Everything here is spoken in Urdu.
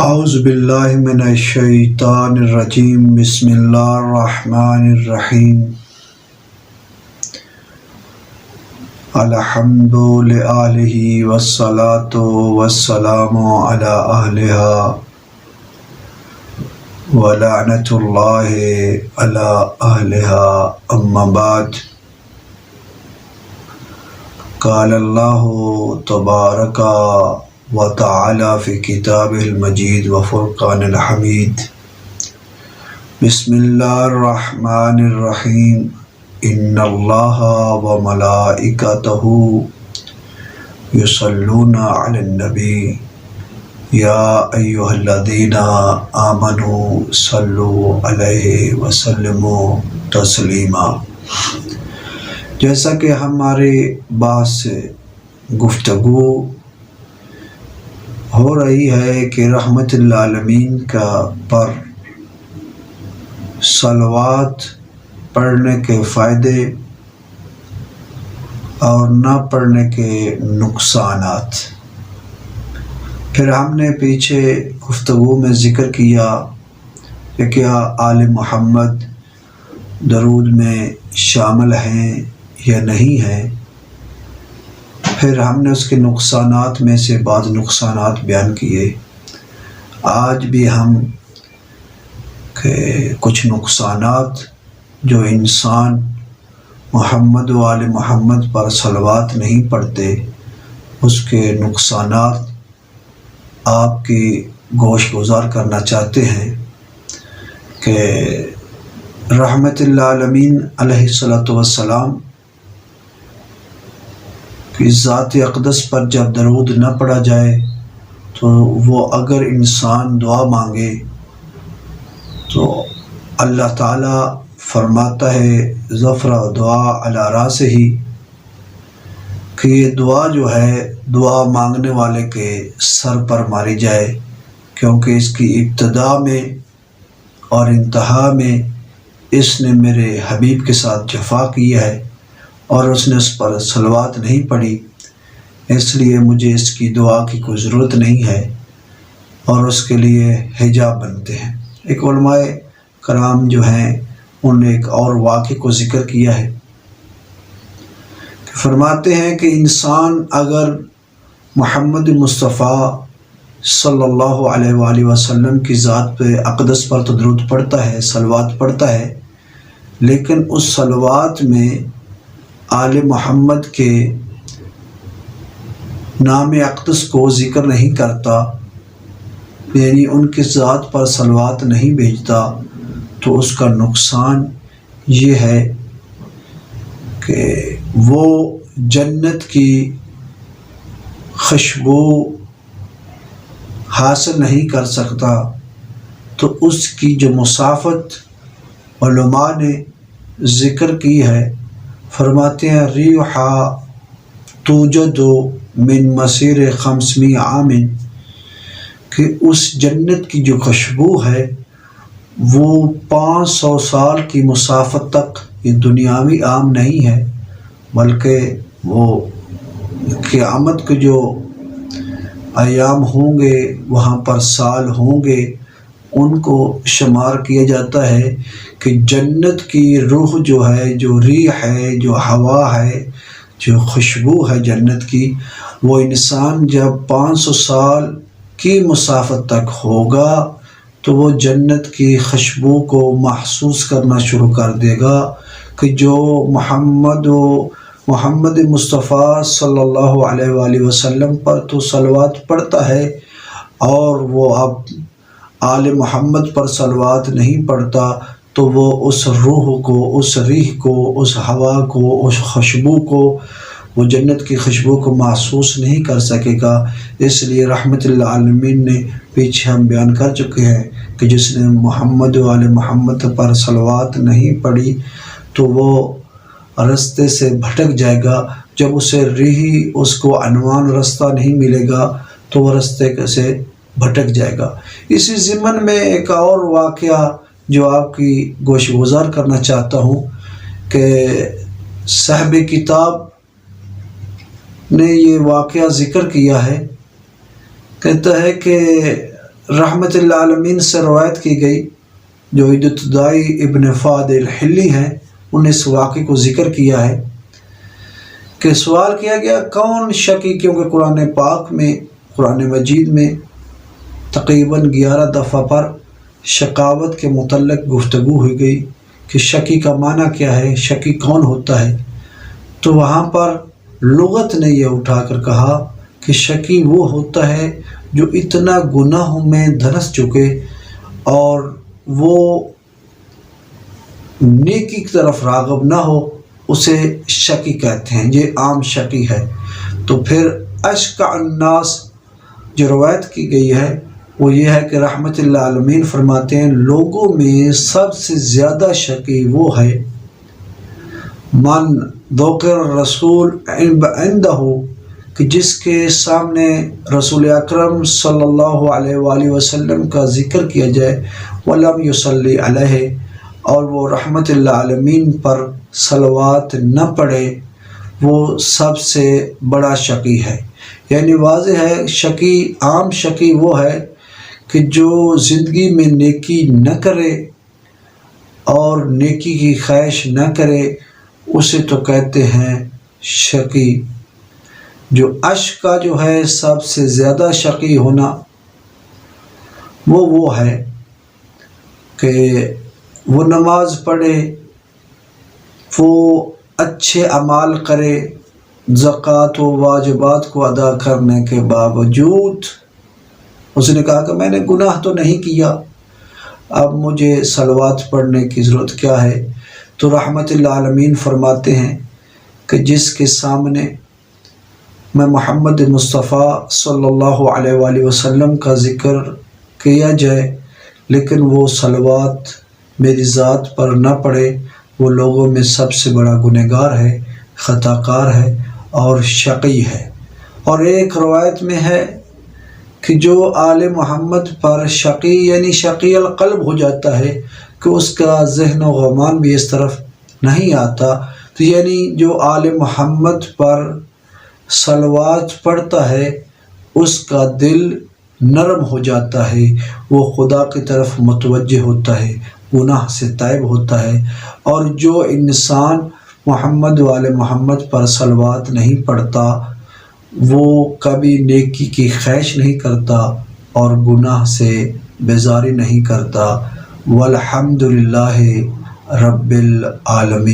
اعوذ باللہ من الشیطان الرجیم بسم اللہ الرحمن الرحیم الحمد للہ والصلاة والسلام علی اہلہا ولعنۃ اللہ علی اہلہا اما بعد قال اللہ تبارک وتعالی فی کتابہ المجید وفرقان الحمید بسم اللہ الرحمن الرحیم ان اللہ وملائکتہ یصلون علی النبی یا ایھا الذین آمنوا صلوا علیہ وسلموا تسلیما۔ جیسا کہ ہمارے بات سے گفتگو ہو رہی ہے کہ رحمت للعالمین کا پر صلوات پڑھنے کے فائدے اور نہ پڑھنے کے نقصانات، پھر ہم نے پیچھے گفتگو میں ذکر کیا کہ کیا آل محمد درود میں شامل ہیں یا نہیں ہیں، پھر ہم نے اس کے نقصانات میں سے بعض نقصانات بیان کیے۔ آج بھی ہم کچھ نقصانات جو انسان محمد و آل محمد پر صلوات نہیں پڑھتے اس کے نقصانات آپ کی گوش گزار کرنا چاہتے ہیں کہ رحمت للعالمین علیہ الصلوۃ والسلام کہ ذات اقدس پر جب درود نہ پڑھا جائے تو وہ اگر انسان دعا مانگے تو اللہ تعالیٰ فرماتا ہے ظفر دعا علی راسہ ہی کہ یہ دعا جو ہے دعا مانگنے والے کے سر پر ماری جائے، کیونکہ اس کی ابتدا میں اور انتہا میں اس نے میرے حبیب کے ساتھ جفا کی ہے اور اس نے اس پر صلوات نہیں پڑھی، اس لیے مجھے اس کی دعا کی کوئی ضرورت نہیں ہے اور اس کے لیے حجاب بنتے ہیں۔ ایک علماء کرام جو ہیں انہوں نے ایک اور واقعے کو ذکر کیا ہے کہ فرماتے ہیں کہ انسان اگر محمد مصطفیٰ صلی اللہ علیہ وآلہ وسلم کی ذات پہ اقدس پر تو درود پڑھتا ہے، صلوات پڑھتا ہے، لیکن اس صلوات میں آل محمد کے نام اقدس کو ذکر نہیں کرتا، یعنی ان کی ذات پر صلوات نہیں بھیجتا، تو اس کا نقصان یہ ہے کہ وہ جنت کی خوشبو حاصل نہیں کر سکتا۔ تو اس کی جو مسافت علماء نے ذکر کی ہے، فرماتے ہیں ریحا توجد من مسیر 500 عام، کہ اس جنت کی جو خوشبو ہے وہ 500 سال کی مسافت تک یہ دنیاوی عام نہیں ہے، بلکہ وہ قیامت کے جو ایام ہوں گے وہاں پر سال ہوں گے، ان کو شمار کیا جاتا ہے کہ جنت کی روح جو ہے، جو ریح ہے، جو ہوا ہے، جو خوشبو ہے جنت کی، وہ انسان جب 500 سال کی مسافت تک ہوگا تو وہ جنت کی خوشبو کو محسوس کرنا شروع کر دے گا کہ جو محمد مصطفیٰ صلی اللہ علیہ وآلہ وسلم پر تو صلوات پڑھتا ہے اور وہ اب آل محمد پر صلوات نہیں پڑھتا، تو وہ اس روح کو، اس ریح کو، اس ہوا کو، اس خوشبو کو، وہ جنت کی خوشبو کو محسوس نہیں کر سکے گا۔ اس لیے رحمت للعالمین نے پیچھے ہم بیان کر چکے ہیں کہ جس نے محمد و آل محمد پر صلوات نہیں پڑھی تو وہ رستے سے بھٹک جائے گا، جب اسے ریحی اس کو عنوان رستہ نہیں ملے گا تو وہ رستے سے بھٹک جائے گا۔ اسی ضمن میں ایک اور واقعہ جو آپ کی گوش گزار کرنا چاہتا ہوں کہ صاحب کتاب نے یہ واقعہ ذکر کیا ہے، کہتا ہے کہ رحمت اللہ عالمین سے روایت کی گئی، جو عدتدائی ابن فاد الحلی ہیں، انہوں نے اس واقعے کو ذکر کیا ہے کہ سوال کیا گیا کون شقی، کیونکہ قرآن پاک میں، قرآن مجید میں تقریباً 11 دفعہ پر شقاوت کے متعلق گفتگو ہوئی گئی کہ شقی کا معنی کیا ہے، شقی کون ہوتا ہے۔ تو وہاں پر لغت نے یہ اٹھا کر کہا کہ شقی وہ ہوتا ہے جو اتنا گناہوں میں دھنس چکے اور وہ نیکی کی طرف راغب نہ ہو، اسے شقی کہتے ہیں، یہ عام شقی ہے۔ تو پھر اشقى الناس جو روایت کی گئی ہے وہ یہ ہے کہ رحمت اللہ عالمین فرماتے ہیں لوگوں میں سب سے زیادہ شقی وہ ہے من ذکر رسول عندہ، کہ جس کے سامنے رسول اکرم صلی اللہ علیہ وآلہ وسلم کا ذکر کیا جائے، ولم یصلی علیہ، اور وہ رحمت اللہ عالمین پر صلوات نہ پڑھے، وہ سب سے بڑا شقی ہے۔ یعنی واضح ہے شقی، عام شقی وہ ہے کہ جو زندگی میں نیکی نہ کرے اور نیکی کی خواہش نہ کرے، اسے تو کہتے ہیں شقی۔ جو اشقا جو ہے سب سے زیادہ شقی ہونا، وہ ہے کہ وہ نماز پڑھے، وہ اچھے اعمال کرے، زکوٰۃ و واجبات کو ادا کرنے کے باوجود اس نے کہا کہ میں نے گناہ تو نہیں کیا، اب مجھے صلوات پڑھنے کی ضرورت کیا ہے۔ تو رحمت اللہ عالمین فرماتے ہیں کہ جس کے سامنے میں محمد مصطفیٰ صلی اللہ علیہ وآلہ وسلم کا ذکر کیا جائے لیکن وہ صلوات میری ذات پر نہ پڑھے، وہ لوگوں میں سب سے بڑا گنہگار ہے، خطا کار ہے اور شقی ہے۔ اور ایک روایت میں ہے کہ جو آل محمد پر شقی یعنی شقی القلب ہو جاتا ہے کہ اس کا ذہن و گمان بھی اس طرف نہیں آتا، تو یعنی جو آل محمد پر صلوات پڑھتا ہے اس کا دل نرم ہو جاتا ہے، وہ خدا کی طرف متوجہ ہوتا ہے، گناہ سے تائب ہوتا ہے۔ اور جو انسان محمد و آل محمد پر صلوات نہیں پڑھتا، وہ کبھی نیکی کی خواہش نہیں کرتا اور گناہ سے بیزاری نہیں کرتا۔ والحمد للہ رب العالمین۔